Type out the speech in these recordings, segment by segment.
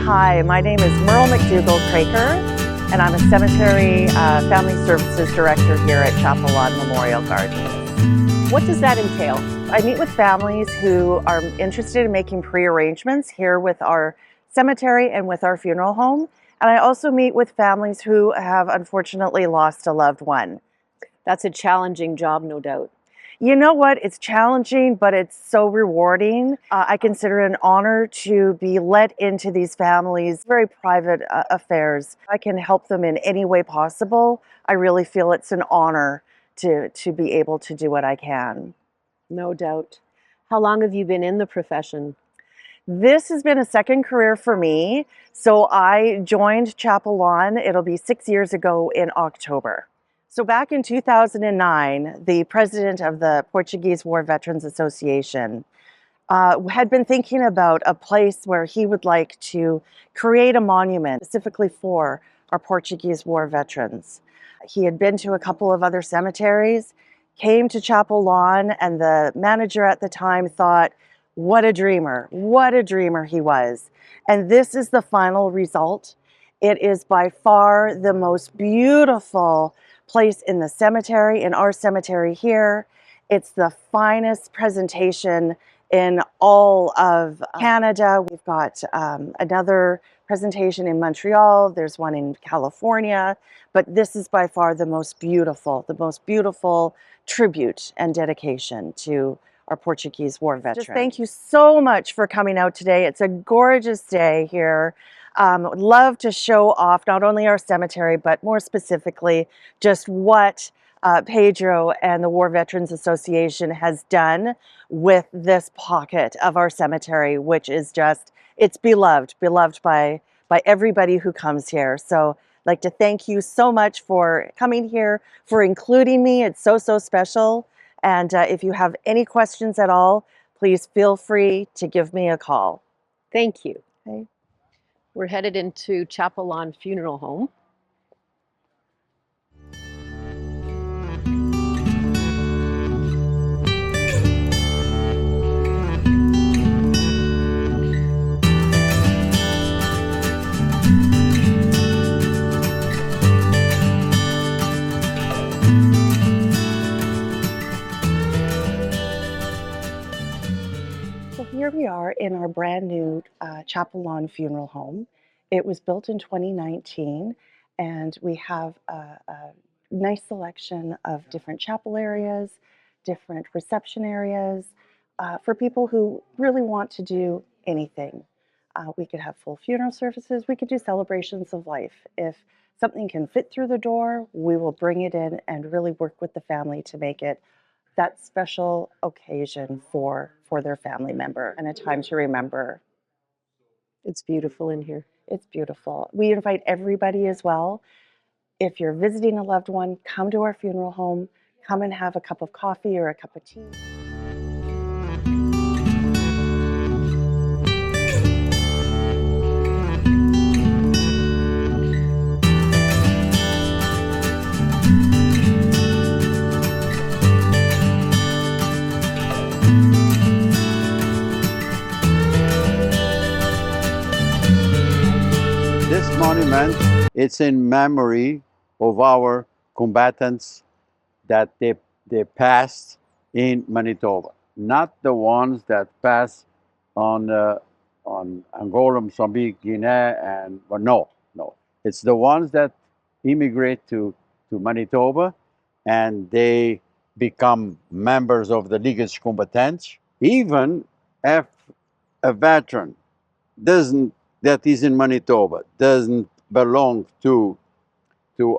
Hi, my name is Merle McDougall Kroeker, and I'm a Cemetery Family Services Director here at Chapel Lawn Memorial Gardens. What does that entail? I meet with families who are interested in making pre-arrangements here with our cemetery and with our funeral home. And I also meet with families who have unfortunately lost a loved one. That's a challenging job, no doubt. You know what? It's challenging, but it's so rewarding. I consider it an honor to be let into these families' very private affairs. I can help them in any way possible. I really feel it's an honor to be able to do what I can. No doubt. How long have you been in the profession? This has been a second career for me. So I joined Chapel Lawn, it'll be 6 years ago in October. So back in 2009, the president of the Portuguese War Veterans Association had been thinking about a place where he would like to create a monument specifically for our Portuguese War veterans. He had been to a couple of other cemeteries, came to Chapel Lawn, and the manager at the time thought, what a dreamer he was. And this is the final result. It is by far the most beautiful place in the cemetery, in our cemetery here. It's the finest presentation in all of Canada. We've got another presentation in Montreal, there's one in California, but this is by far the most beautiful tribute and dedication to our Portuguese War veterans. Just thank you so much for coming out today. It's a gorgeous day here. Would love to show off not only our cemetery, but more specifically, just what Pedro and the War Veterans Association has done with this pocket of our cemetery, which is just, it's beloved by everybody who comes here. So I'd like to thank you so much for coming here, for including me. It's so special. And if you have any questions at all, please feel free to give me a call. Thank you. Okay. We're headed into Chapel Lawn Funeral Home. So here we are in our brand new Chapel Lawn Funeral Home. It was built in 2019, and we have a nice selection of different chapel areas, different reception areas for people who really want to do anything. We could have full funeral services. We could do celebrations of life. If something can fit through the door, we will bring it in and really work with the family to make it that special occasion for their family member and a time to remember. It's beautiful in here. It's beautiful. We invite everybody as well. If you're visiting a loved one, come to our funeral home, come and have a cup of coffee or a cup of tea. This monument, it's in memory of our combatants that they passed in Manitoba. not the ones that pass on Angola, Mozambique, Guinea, and well, no. It's the ones that immigrate to Manitoba, and they become members of the Ligas Combatentes. Even if a veteran doesn't that is in Manitoba doesn't belong to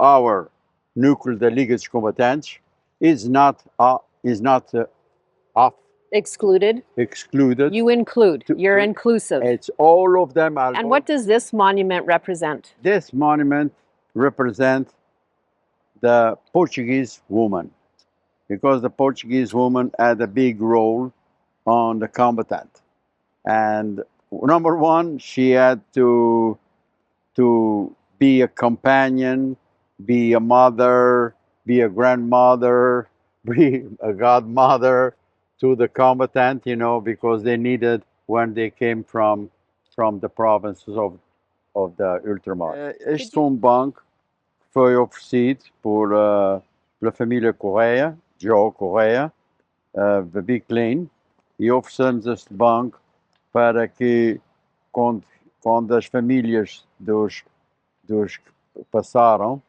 our núcleo de Ligas Combatentes is not off Excluded? excluded. You include. You're inclusive. It's all of them are. And what does this monument represent? This monument represents the Portuguese woman, because the Portuguese woman had a big role on the combatant. And number one, she had to be a companion, be a mother, be a grandmother, be a godmother to the combatant, you know, because they needed when they came from the provinces of the ultramar. Este foi banco que foi oferecido pela família Correia, Joe Correia, the Big Clean, e oferecemos este banco para que quando as famílias dos que passaram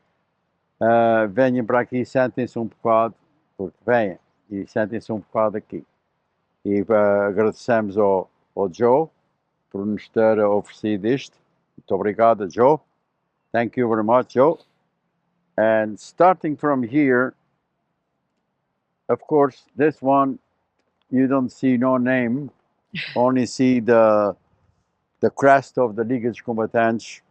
venham para aqui e sentem-se um bocado, porque vêm e sentem-se um bocado aqui. E agradecemos ao Joe por nos ter oferecido isto. Muito obrigado, Joe. Thank you very much, Joe. And starting from here, of course, this one, you don't see no name, only see the crest of the Ligas Combatentes.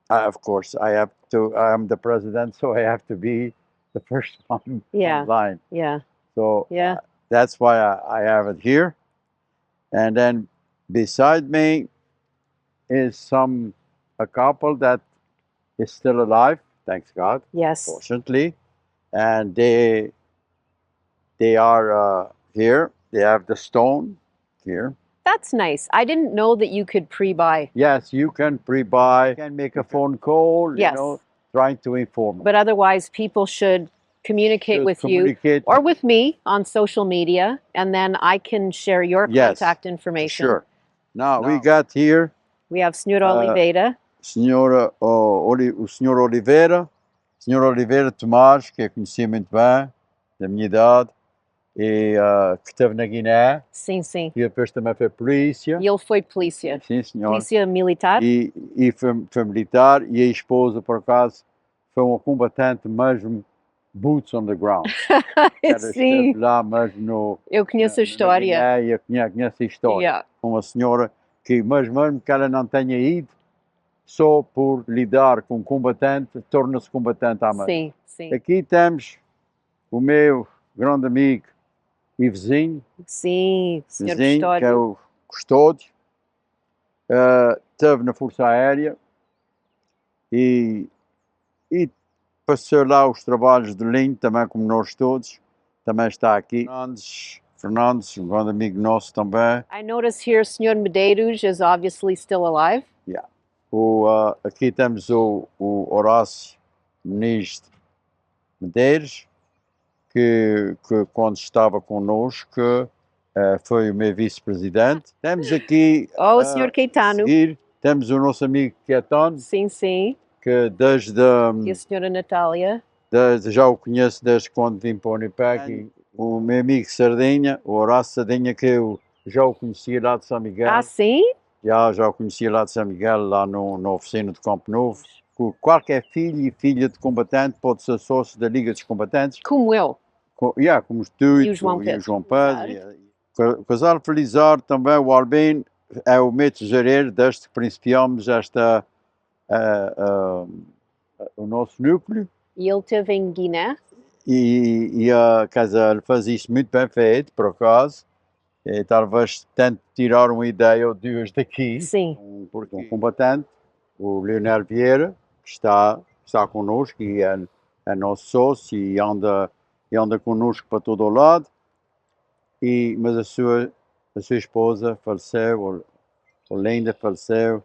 Of course, I am the president, so I have to be the first one Yeah. online. Yeah. So Yeah. that's why I have it here. And then beside me is a couple that is still alive, thanks God, Yes. fortunately. And they are here. They have the stone here. That's nice. I didn't know that you could pre-buy. Yes, you can pre-buy, you can make a phone call, Yes. you know, trying to inform. But otherwise, people should communicate with you or with me on social media, and then I can share your contact information. Sure. Now we got here We have Senhora Oliveira. o Senhor Oliveira, Senhor Oliveira Tomás, que eu conhecia muito bem, da minha idade, e que esteve na Guiné. Sim, sim. E depois também foi polícia. E ele foi polícia. Sim, senhor. Polícia militar. E foi militar, e a esposa, por acaso, foi uma combatente mesmo boots on the ground. Sim. Lá mesmo no... Eu conheço a história. Eu conheço a história. Yeah. Uma senhora que, mesmo que ela não tenha ido, só por lidar com combatente, torna-se combatente à mãe. Sim, sim. Aqui temos o meu grande amigo e vizinho. Sim, senhor vizinho, Custódio. que é o Custódio. Esteve na Força Aérea e passou lá os trabalhos de linha, também como nós todos. Também está aqui. Fernandes, um grande amigo nosso também. I notice here Senhor Medeiros is obviously still alive. Yeah. Aqui temos o Horácio Ministro Medeiros, que quando estava connosco foi o meu vice-presidente. Temos aqui o Senhor Caetano. Temos o nosso amigo Caetano. Sim, sim. Que desde... E a senhora Natália. Já o conheço desde quando vim para o Unipec. O meu amigo Sardinha, o Horácio Sardinha, que eu já o conhecia lá de São Miguel. Ah, sim? Já o conhecia lá de São Miguel, lá na oficina de Campo Novo. Qualquer filho e filha de combatente pode ser sócio da Liga dos Combatentes. Como eu. Como tu E o João Pedro. O casal Felizardo também, o Albin, é o meu tesoureiro desde que principiamos o nosso núcleo. E ele esteve em Guiné? E a casa ele faz isso muito bem feito, por acaso. E talvez tente tirar uma ideia ou duas daqui. Sim. Porque um combatente, o Leonel Vieira, que está connosco e é nosso sócio e anda connosco para todo o lado. Mas a sua esposa faleceu, o Linda faleceu,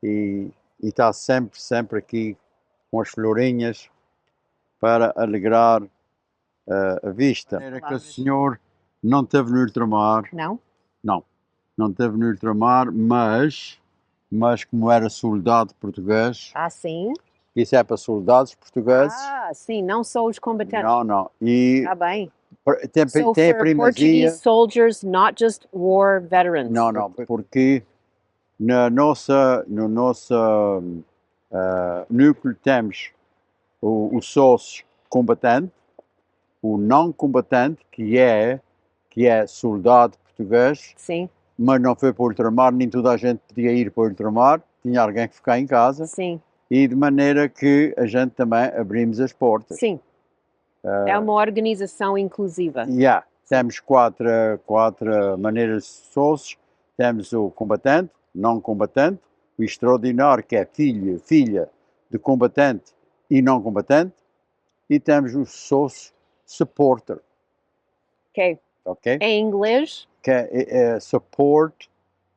e está sempre aqui com as florinhas para alegrar a vista. Era que o senhor não teve no ultramar. Não? Não, não teve no ultramar, mas como era soldado português, Ah, sim? isso é para soldados portugueses. Ah, sim, não só os combatentes. Não, não. E Tá bem. tem, So tem a for Portuguese primazia. soldiers, not just war veterans. Não, não, porque no nosso núcleo temos o sócio combatente, o não combatente, que é soldado português, Sim, mas não foi para o ultramar, nem toda a gente podia ir para o ultramar, tinha alguém que ficar em casa, sim, e de maneira que a gente também abrimos as portas. sim. É uma organização inclusiva. Yeah. Temos quatro maneiras de sócios. Temos o combatente, não combatente, o extraordinário, que é filha de combatente e não combatente, e temos o sócio supporter. Ok. Okay? Em inglês? Que é support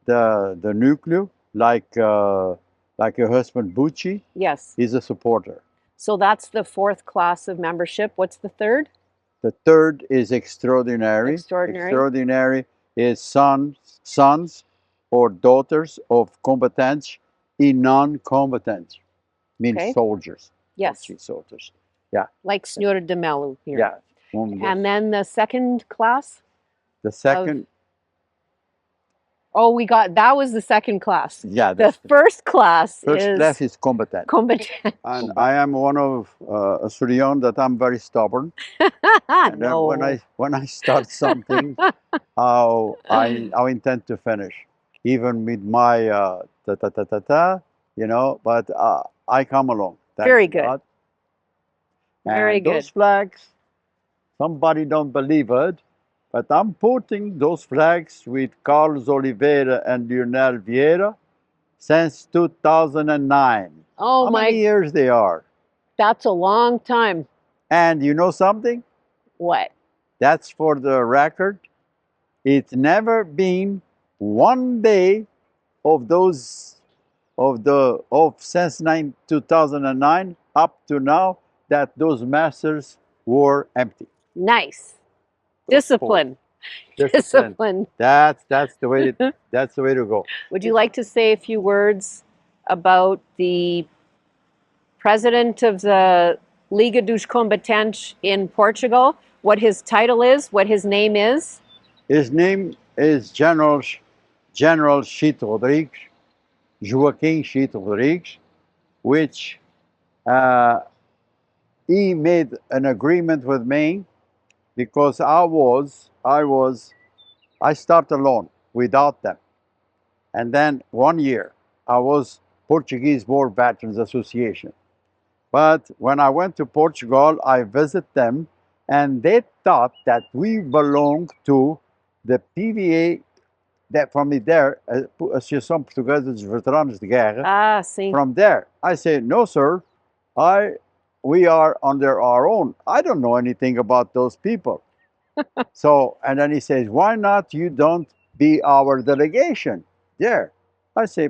the núcleo, like your husband Bucci. Yes. He's a supporter. So that's the fourth class of membership. What's the third? The third is extraordinary. Extraordinary. Extraordinary is sons or daughters of combatants and non-combatants, means Okay. soldiers. Yes. Soldiers. Yeah. Like Senhora de Melo here. Yeah. And then the second class? The second. Oh, that was the second class. Yeah. The first class is combatant. Combatente. And I am one of a Surian that I'm very stubborn. And No. when I start something, I intend to finish, even with my but I come along. Very good. God. Very and good. Those flags, somebody don't believe it, but I'm putting those flags with Carlos Oliveira and Lionel Vieira since 2009. Oh, How many years they are? That's a long time. And you know something? What? That's for the record. It's never been one day of since 2009 up to now that those masters were empty. Nice. Discipline. Discipline. That's the way to go. Would you like to say a few words about the president of the Liga dos Combatentes in Portugal? What his title is? What his name is? His name is General Chito Rodrigues, Joaquim Chito Rodrigues, which he made an agreement with me because I started alone without them. And then 1 year I was Portuguese War Veterans Association. But when I went to Portugal, I visited them and they thought that we belonged to the PVA, that from there, Associação Portuguesa dos Veteranos de Guerra. Ah, sim. From there, I said, no, sir, we are under our own. I don't know anything about those people. So, and then he says, why not you don't be our delegation there? I say,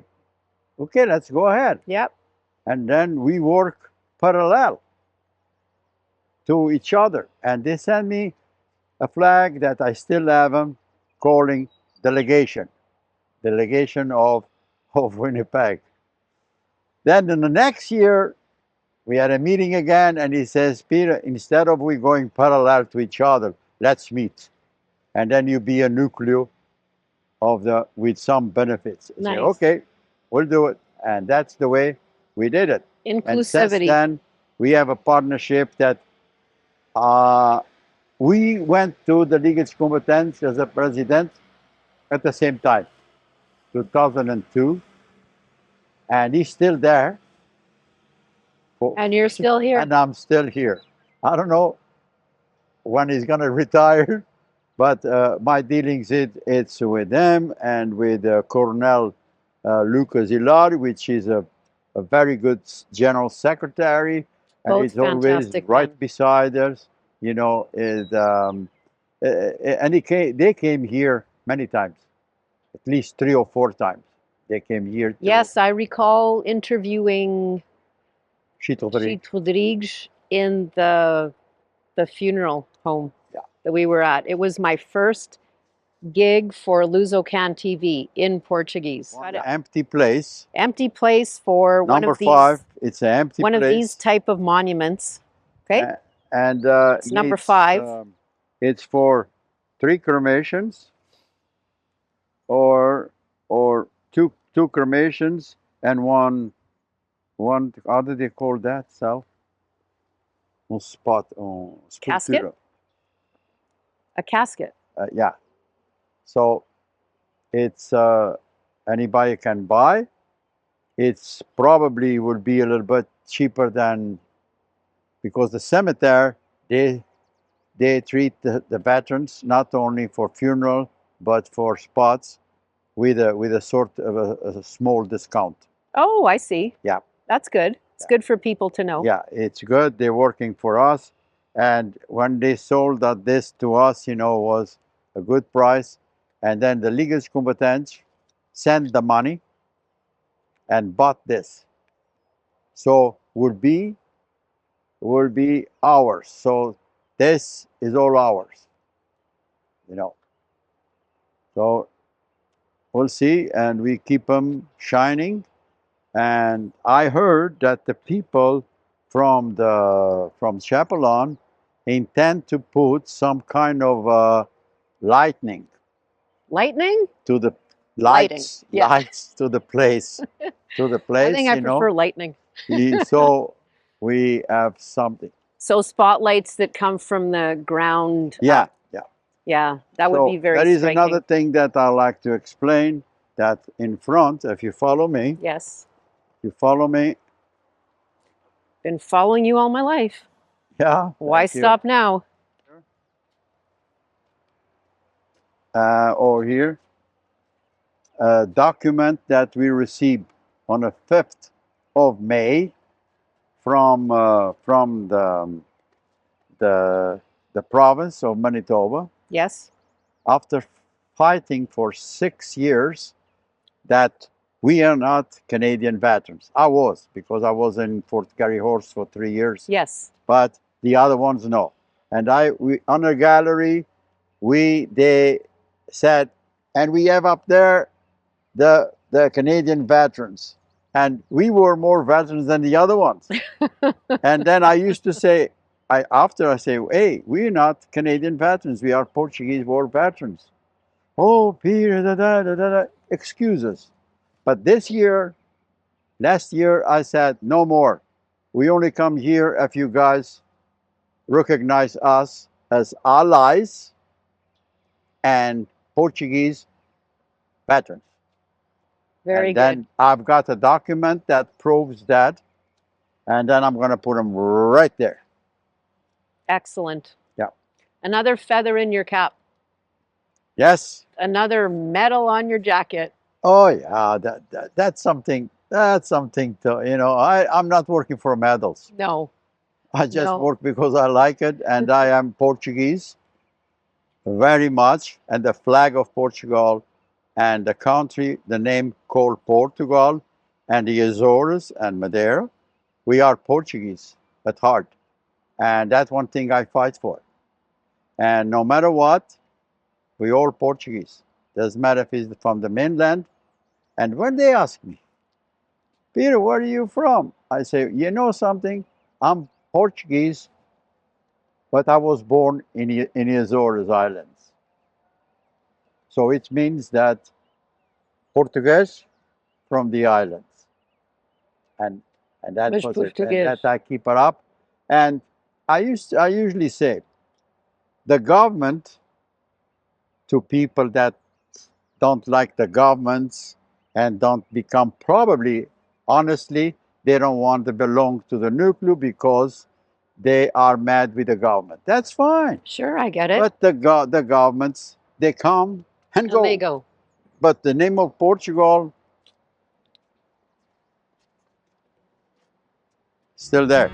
okay, let's go ahead. Yep. And then we work parallel to each other. And they sent me a flag that I still have them calling delegation of Winnipeg. Then in the next year, we had a meeting again, and he says, Peter, instead of we going parallel to each other, let's meet. And then you be a nucleo with some benefits. Nice. I say, okay, we'll do it. And that's the way we did it. Inclusivity. And since then, we have a partnership that we went to the Liga dos Combatentes as a president at the same time, 2002. And he's still there. And you're still here. And I'm still here. I don't know when he's going to retire, but my dealings, it's with him and with Colonel Lucas Hilari, which is a very good general secretary. And Both he's always right beside us, you know. And they came here many times, at least 3 or 4 times. They came here. Yes, I recall interviewing Chito Rodrigues in the funeral home. Yeah. that we were at. It was my first gig for Lusocan TV in Portuguese. One empty place. Empty place for one Number of these. 5. It's an empty one place. of these type of monuments. Okay. And it's number 5. It's for 3 cremations, or two cremations and one. How do they call that? Self. Casket? Sculptura. A casket. Yeah. So it's anybody can buy. It's probably would be a little bit cheaper than, because the cemetery they treat the veterans not only for funeral but for spots with a sort of a small discount. Oh, I see. Yeah. That's good. It's good for people to know. Yeah, it's good. They're working for us. And when they sold this to us, was a good price. And then the Liga Combatentes sent the money and bought this. So would be ours. So this is all ours. So we'll see, and we keep them shining. And I heard that the people from Chapelon intend to put some kind of lightning to the lights to the place I think I prefer lightning. So we have something. So spotlights that come from the ground. Yeah. Yeah, that would be very That is striking. another thing that I like to explain, that in front, if you follow me. Yes. You follow me? Been following you all my life. Yeah. Why stop now? Or here, a document that we received on the 5th of May from the province of Manitoba. Yes. After fighting for 6 years that we are not Canadian veterans. I was, because I was in Fort Garry Horse for 3 years. Yes. But the other ones, no. And we on a gallery, they said, and we have up there the Canadian veterans. And we were more veterans than the other ones. And then I used to say, after I say, hey, we're not Canadian veterans, we are Portuguese war veterans. Oh, Peter, excuses. But last year, I said, no more. We only come here if you guys recognize us as allies and Portuguese veterans. Very good. Then I've got a document that proves that, and then I'm going to put them right there. Excellent. Yeah. Another feather in your cap. Yes. Another medal on your jacket. Oh yeah, that's something. That's something to, I'm not working for medals. No. I just work because I like it, and I am Portuguese very much, and the flag of Portugal and the country, the name called Portugal, and the Azores and Madeira, we are Portuguese at heart. And that's one thing I fight for. And no matter what, we all Portuguese. Doesn't matter if it's from the mainland. And when they ask me, Peter, where are you from? I say, you know something? I'm Portuguese, but I was born in the Azores Islands. So it means that Portuguese from the islands. And that was it. And that I keep it up. And I usually say, the government, to people that don't like the governments and don't become, probably, honestly, they don't want to belong to the nuclear because they are mad with the government. That's fine. Sure, I get it. But the governments, they come and go. They go. But the name of Portugal, still there.